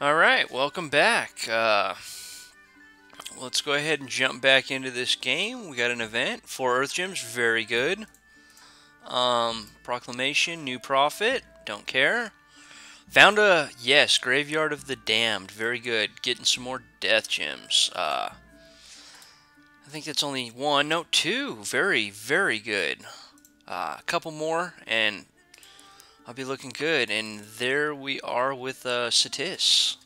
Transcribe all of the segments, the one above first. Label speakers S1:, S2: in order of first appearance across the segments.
S1: Alright, welcome back. Let's go ahead and jump back into this game. We got an event. 4 Earth Gems, very good. Proclamation, New Prophet, don't care. Found a, yes, Graveyard of the Damned, very good. Getting some more Death Gems. I think that's only one, no, two. Very, very good. A couple more, and I'll be looking good. And there we are with Satis.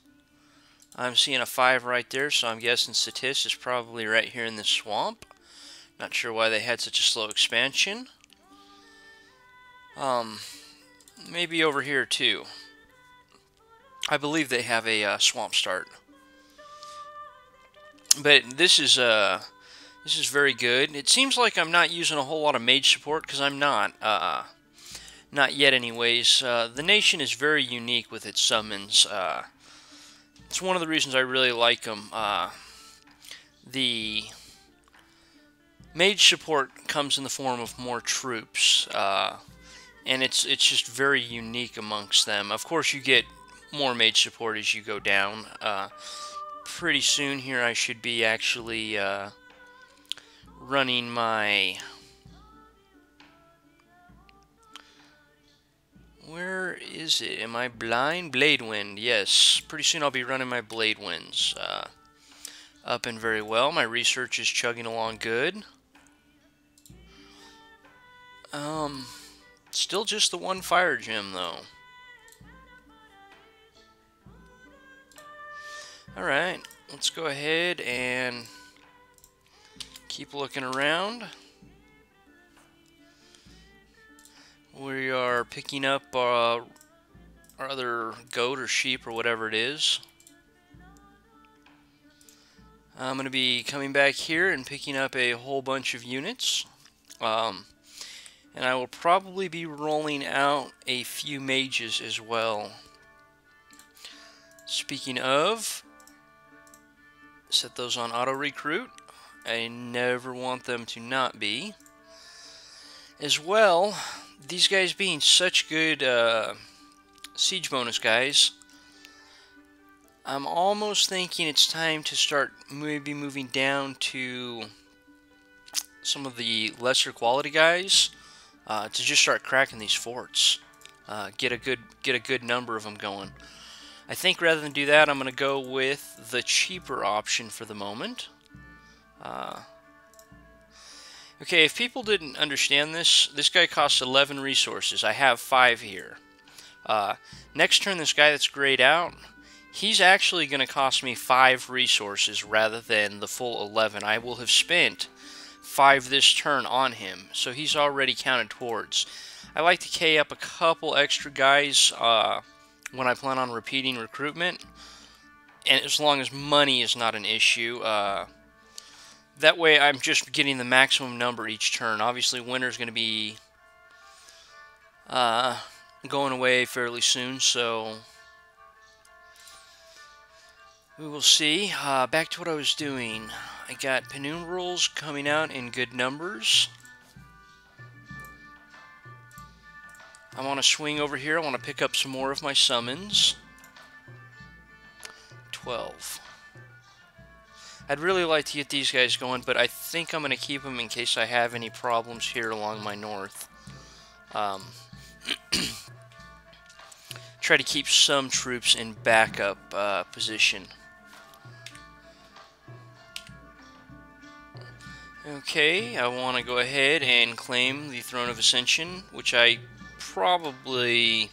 S1: I'm seeing a 5 right there, so I'm guessing Satis is probably right here in this swamp. Not sure why they had such a slow expansion. Maybe over here too. I believe they have a swamp start. But this is very good. It seems like I'm not using a whole lot of mage support because I'm not. Not yet, anyways. The nation is very unique with its summons. It's one of the reasons I really like them. The mage support comes in the form of more troops, and it's just very unique amongst them. Of course, you get more mage support as you go down. Pretty soon here, I should be actually running my... Where is it? Am I blind? Blade Wind, yes. Pretty soon I'll be running my Blade Winds. Up and very well. My research is chugging along good. Still just the one fire gem, though. Alright, let's go ahead and keep looking around. We are picking up our other goat or sheep or whatever it is. I'm going to be coming back here and picking up a whole bunch of units. And I will probably be rolling out a few mages as well. Speaking of, set those on auto recruit. I never want them to not be. As well, these guys being such good siege bonus guys, I'm almost thinking it's time to start maybe moving down to some of the lesser quality guys to just start cracking these forts. Get a good number of them going. I think rather than do that, I'm going to go with the cheaper option for the moment. Okay, if people didn't understand this, this guy costs 11 resources. I have 5 here. Next turn, this guy that's grayed out, he's actually going to cost me 5 resources rather than the full 11. I will have spent 5 this turn on him, so he's already counted towards. I like to K up a couple extra guys when I plan on repeating recruitment, and as long as money is not an issue. That way I'm just getting the maximum number each turn. Obviously winter's going to be going away fairly soon, so we will see. Back to what I was doing. I got penumbrals coming out in good numbers. I want to swing over here. I want to pick up some more of my summons. 12. I'd really like to get these guys going, but I think I'm going to keep them in case I have any problems here along my north. Try to keep some troops in backup position. Okay, I want to go ahead and claim the Throne of Ascension, which I probably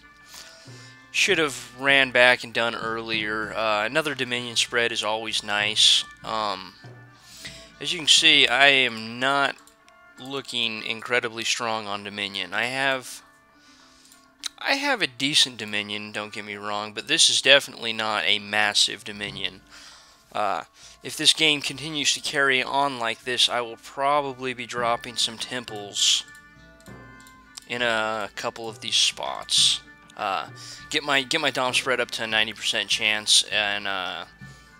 S1: should have ran back and done earlier. Another Dominion spread is always nice. As you can see, I am not looking incredibly strong on Dominion. I have a decent Dominion, don't get me wrong, but this is definitely not a massive Dominion. If this game continues to carry on like this, I will probably be dropping some temples in a couple of these spots. Get my dom spread up to a 90% chance and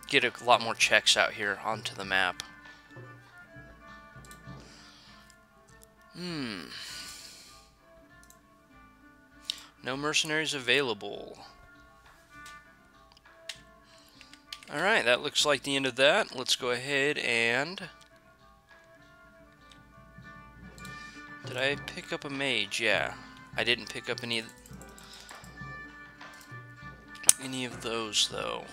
S1: get a lot more checks out here onto the map. No mercenaries available. Alright, that looks like the end of that. Let's go ahead and... Did I pick up a mage? Yeah. I didn't pick up any of those, though.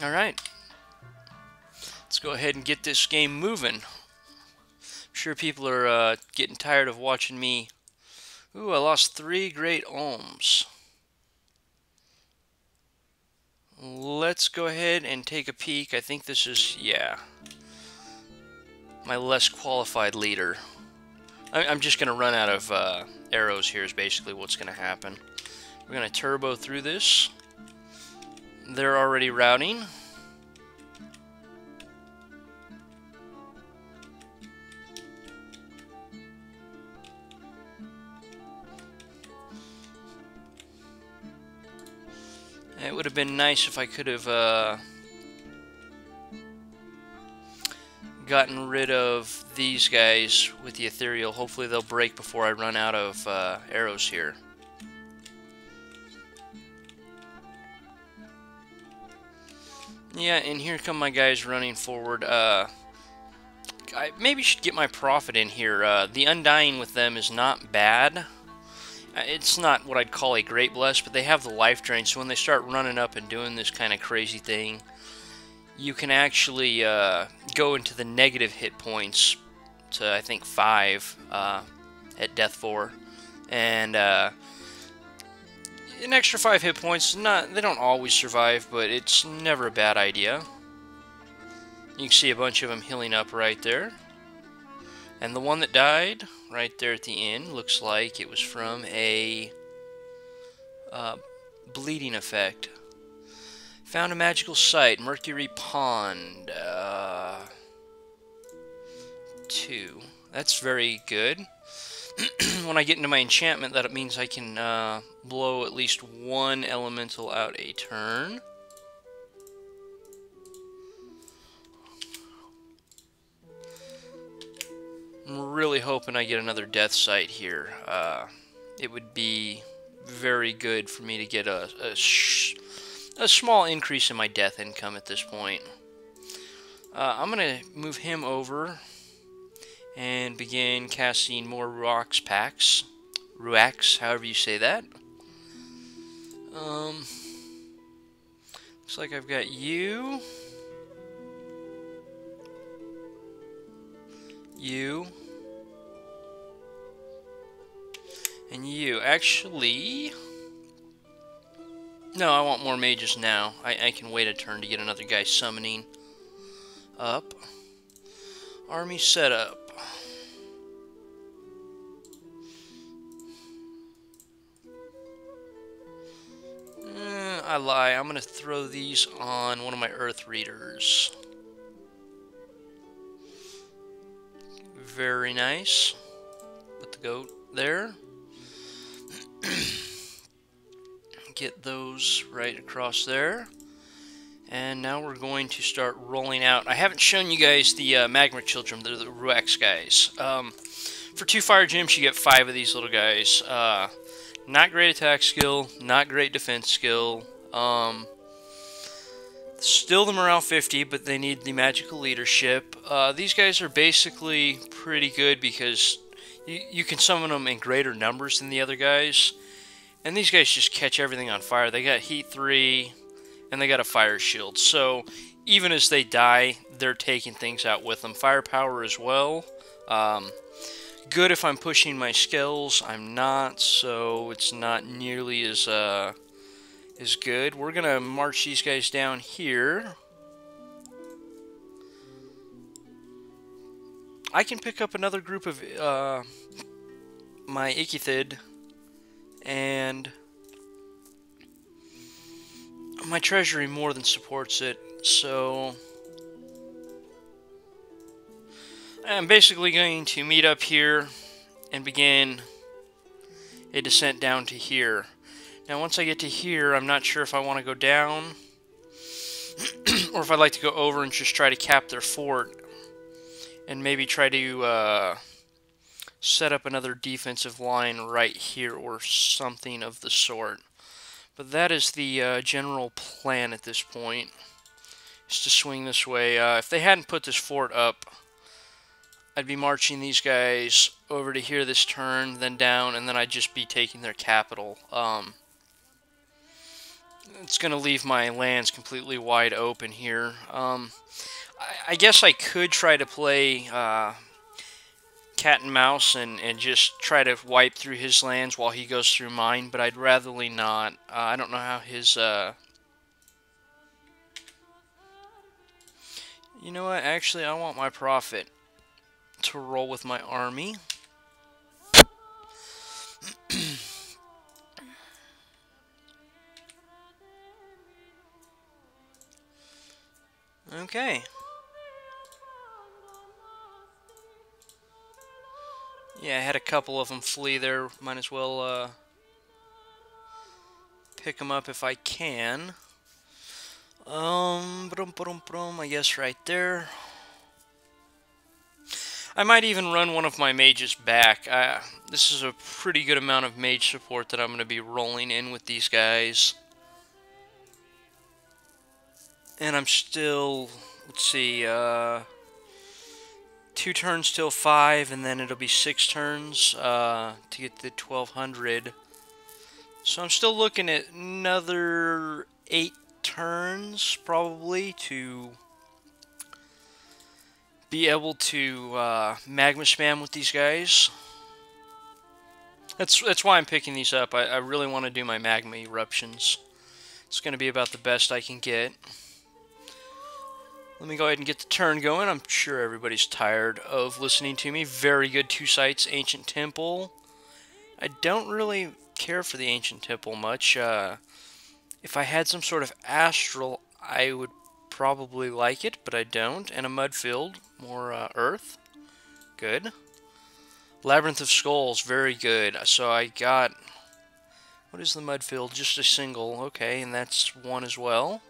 S1: Alright. Let's go ahead and get this game moving. I'm sure people are getting tired of watching me. Ooh, I lost 3 great alms. Let's go ahead and take a peek. I think this is, yeah, my less qualified leader. I'm just going to run out of arrows here is basically what's going to happen. We're going to turbo through this. They're already routing. It would have been nice if I could have gotten rid of these guys with the ethereal. Hopefully they'll break before I run out of arrows here. Yeah, and here come my guys running forward. I maybe should get my prophet in here. The Undying with them is not bad. It's not what I'd call a great bless, but they have the life drain, so when they start running up and doing this kind of crazy thing, you can actually go into the negative hit points to, I think, 5 at Death 4. And an extra 5 hit points, they don't always survive, but it's never a bad idea. You can see a bunch of them healing up right there. And the one that died right there at the end looks like it was from a bleeding effect. Found a magical site, Mercury Pond. 2. That's very good. When I get into my enchantment, that means I can blow at least 1 elemental out a turn. I'm really hoping I get another death site here. It would be very good for me to get a small increase in my death income at this point. I'm going to move him over and begin casting more Ruax packs. Ruax, however you say that. Looks like I've got you. You. And you. Actually... No, I want more mages now. I can wait a turn to get another guy summoning up. Army setup. I lie. I'm going to throw these on one of my Earth Readers. Very nice. Put the goat there. Get those right across there. And now we're going to start rolling out. I haven't shown you guys the Magma Children. They're the Ruax guys. For 2 fire gems, you get 5 of these little guys. Not great attack skill, not great defense skill. Still the morale 50, but they need the magical leadership. These guys are basically pretty good because you can summon them in greater numbers than the other guys. And these guys just catch everything on fire. They got heat 3, and they got a fire shield. So even as they die, they're taking things out with them. Firepower as well. Good if I'm pushing my skills. I'm not, so it's not nearly as good. We're going to march these guys down here. I can pick up another group of my Ikithid, and my treasury more than supports it, so I'm basically going to meet up here and begin a descent down to here. Now once I get to here, I'm not sure if I want to go down or if I'd like to go over and just try to cap their fort. and maybe try to set up another defensive line right here or something of the sort. But that is the general plan at this point, is to swing this way. If they hadn't put this fort up, I'd be marching these guys over to here this turn, then down, and then I'd just be taking their capital. It's going to leave my lands completely wide open here. I guess I could try to play cat and mouse and just try to wipe through his lands while he goes through mine, but I'd ratherly not. I don't know how his... You know what? Actually, I want my prophet to roll with my army. Okay. Yeah, I had a couple of them flee there. Might as well pick them up if I can. I guess right there. I might even run one of my mages back. This is a pretty good amount of mage support that I'm going to be rolling in with these guys. And I'm still, let's see, 2 turns till 5, and then it'll be 6 turns to get the 1200. So I'm still looking at another 8 turns, probably, to be able to magma spam with these guys. That's why I'm picking these up. I really want to do my magma eruptions. It's going to be about the best I can get. Let me go ahead and get the turn going. I'm sure everybody's tired of listening to me. Very good 2 sites, Ancient Temple. I don't really care for the Ancient Temple much. If I had some sort of astral, I would probably like it, but I don't. And a mud field, more earth. Good. Labyrinth of Skulls, very good. So I got... What is the mud field? Just a single. Okay, and that's 1 as well.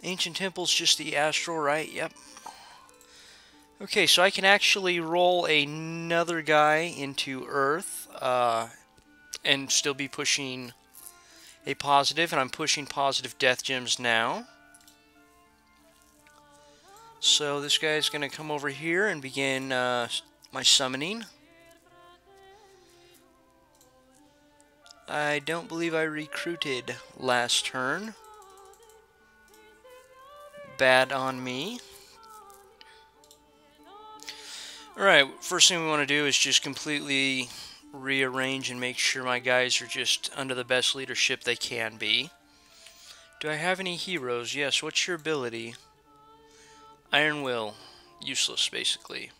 S1: Ancient Temple's just the astral, right? Yep. Okay, so I can actually roll another guy into Earth and still be pushing a positive, and I'm pushing positive death gems now. So this guy's going to come over here and begin my summoning. I don't believe I recruited last turn. Bad on me. Alright, first thing we want to do is just completely rearrange and make sure my guys are just under the best leadership they can be. Do I have any heroes? Yes, what's your ability? Iron Will. Useless, basically.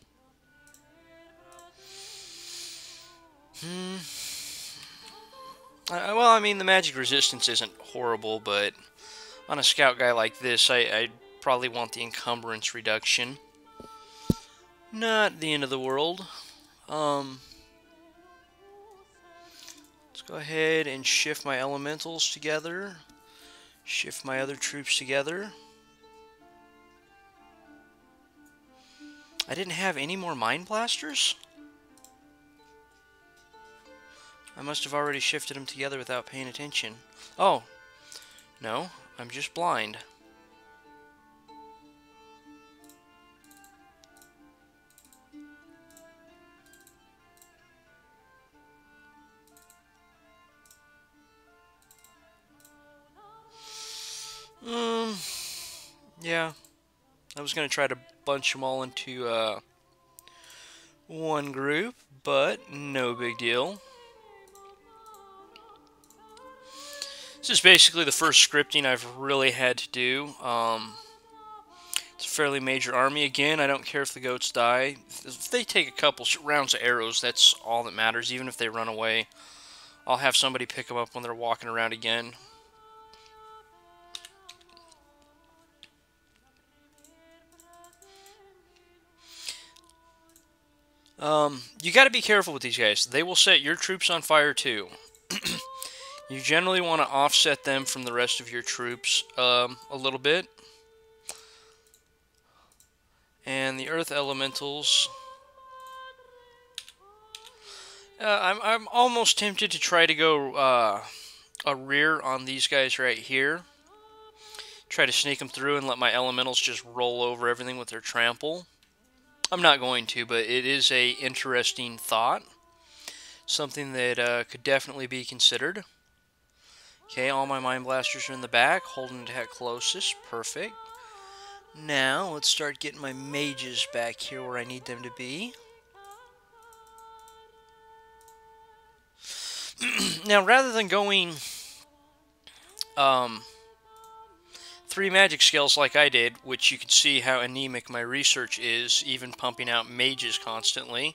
S1: Well, I mean, the magic resistance isn't horrible, but on a scout guy like this, I'd probably want the encumbrance reduction. Not the end of the world. Let's go ahead and shift my elementals together. Shift my other troops together. I didn't have any more Mind Blasters? I must have already shifted them together without paying attention. Oh, no, I'm just blind. Yeah. I was going to try to bunch them all into one group, but no big deal. This is basically the first scripting I've really had to do. It's a fairly major army. Again, I don't care if the goats die. If they take a couple rounds of arrows, that's all that matters. Even if they run away, I'll have somebody pick them up when they're walking around again. You got to be careful with these guys. They will set your troops on fire too. You generally want to offset them from the rest of your troops a little bit. And the Earth Elementals, I'm almost tempted to try to go a rear on these guys right here. Try to sneak them through and let my Elementals just roll over everything with their trample. I'm not going to, but it is a interesting thought. Something that could definitely be considered. Okay, all my Mind Blasters are in the back, holding attack closest. Perfect. Now, let's start getting my mages back here where I need them to be. Now, rather than going 3 magic skills like I did, which you can see how anemic my research is, even pumping out mages constantly,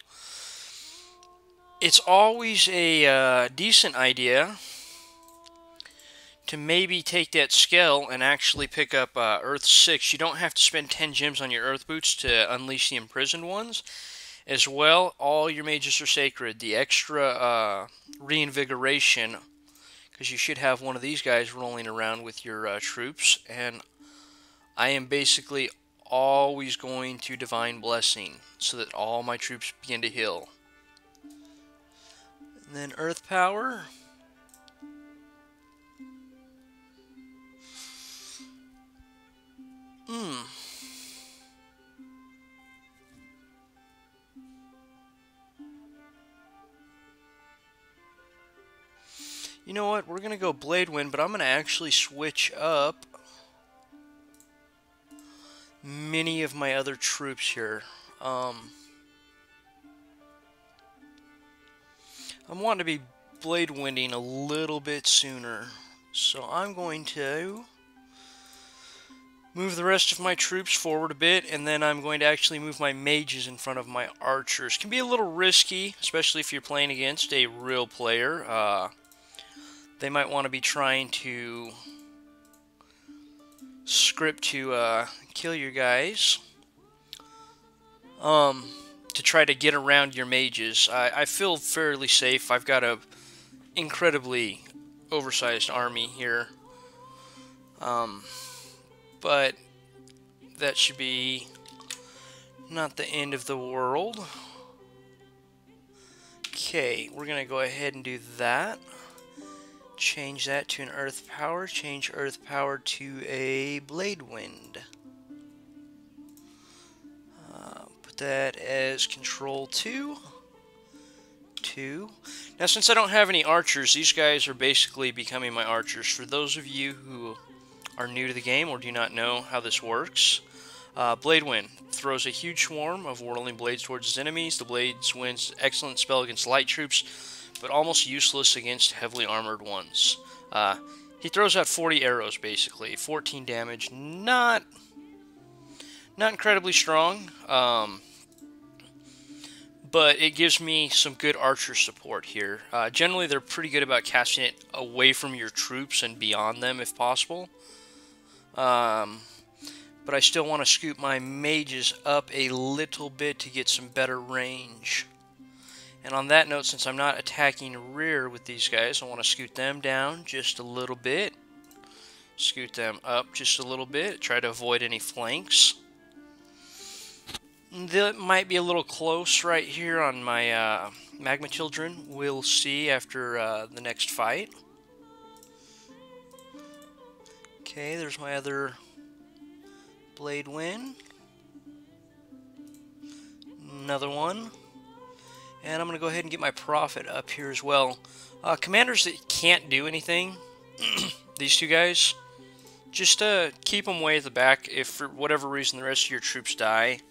S1: it's always a decent idea to maybe take that skill and actually pick up Earth 6. You don't have to spend 10 gems on your Earth Boots to unleash the imprisoned ones. As well, all your mages are sacred. The extra reinvigoration, because you should have one of these guys rolling around with your troops, and I am basically always going to Divine Blessing so that all my troops begin to heal. And then Earth Power. You know what? We're going to go Blade Wind, but I'm going to actually switch up many of my other troops here. I'm wanting to be Blade Winding a little bit sooner. So I'm going to move the rest of my troops forward a bit, and then I'm going to actually move my mages in front of my archers. Can be a little risky, especially if you're playing against a real player. They might want to be trying to script to kill your guys. To try to get around your mages. I feel fairly safe. I've got a incredibly oversized army here. But that should be not the end of the world. Okay, we're going to go ahead and do that. Change that to an Earth Power. Change Earth Power to a Blade Wind. Put that as Control 2. 2. Now, since I don't have any archers, these guys are basically becoming my archers. For those of you who are new to the game or do not know how this works, Blade Wind throws a huge swarm of whirling blades towards his enemies. The Blades wins excellent spell against light troops, but almost useless against heavily armored ones. He throws out 40 arrows, basically. 14 damage. Not incredibly strong, but it gives me some good archer support here. Generally, they're pretty good about casting it away from your troops and beyond them, if possible. But I still want to scoop my mages up a little bit to get some better range. And on that note, since I'm not attacking rear with these guys, I want to scoot them down just a little bit. Scoot them up just a little bit. Try to avoid any flanks. That might be a little close right here on my Magma Children. We'll see after the next fight. Okay, there's my other Blade Wind. Another one. And I'm going to go ahead and get my Prophet up here as well. Commanders that can't do anything, these two guys, just keep them way at the back. If for whatever reason the rest of your troops die,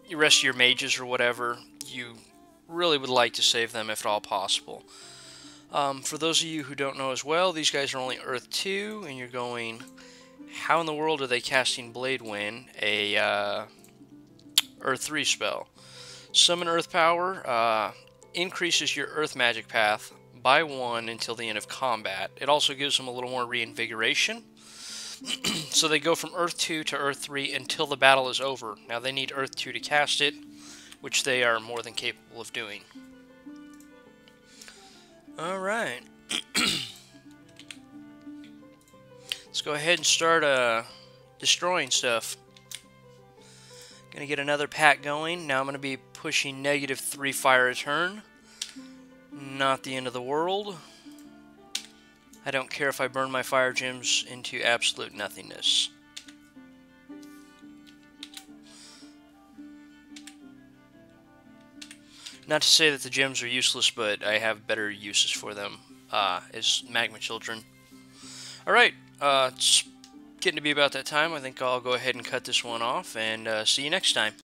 S1: the rest of your mages or whatever, you really would like to save them if at all possible. For those of you who don't know as well, these guys are only Earth 2, and you're going, how in the world are they casting Blade Wind, a Earth 3 spell? Summon Earth Power increases your Earth Magic path by 1 until the end of combat. It also gives them a little more reinvigoration. So they go from Earth 2 to Earth 3 until the battle is over. Now they need Earth 2 to cast it, which they are more than capable of doing. Alright. Let's go ahead and start destroying stuff. Gonna get another pack going. Now I'm gonna be pushing -3 fire a turn. Not the end of the world. I don't care if I burn my fire gems into absolute nothingness. Not to say that the gems are useless, but I have better uses for them as magma children. Alright, it's getting to be about that time. I think I'll go ahead and cut this one off, and see you next time.